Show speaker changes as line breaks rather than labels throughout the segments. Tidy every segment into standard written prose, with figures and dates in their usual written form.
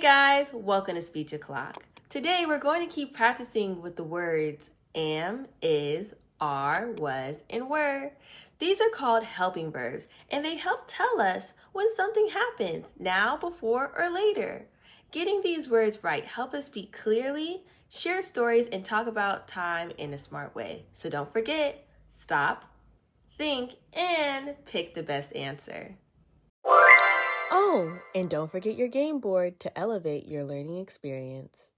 guys, welcome to Speech O'Clock. Today we're going to keep practicing with the words am, is, are, was, and were. These are called helping verbs, and they help tell us when something happens, now, before, or later. Getting these words right help us speak clearly, share stories, and talk about time in a smart way. So don't forget, stop, think, and pick the best answer. Oh, and don't forget your game board to elevate your learning experience.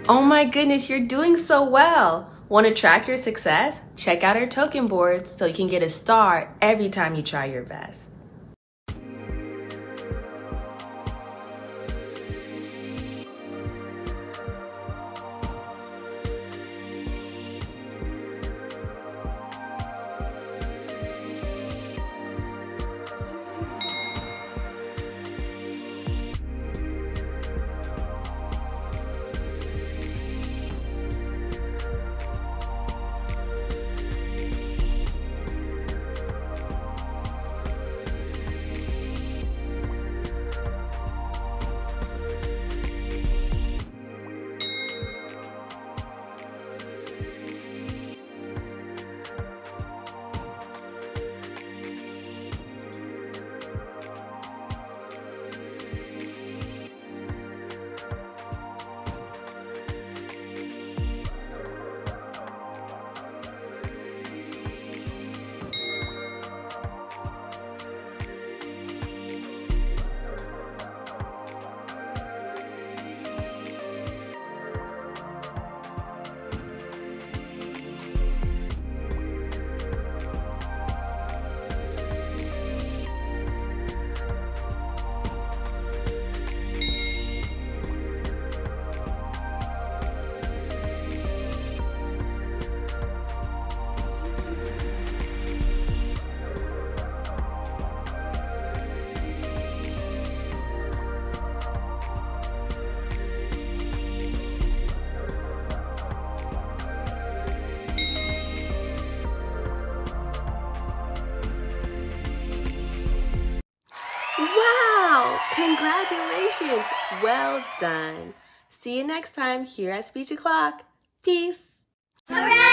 Oh my goodness, you're doing so well. Want to track your success? Check out our token boards so you can get a star every time you try your best. Wow! Congratulations! Well done. See you next time here at Speech O'Clock. Peace.
Hooray!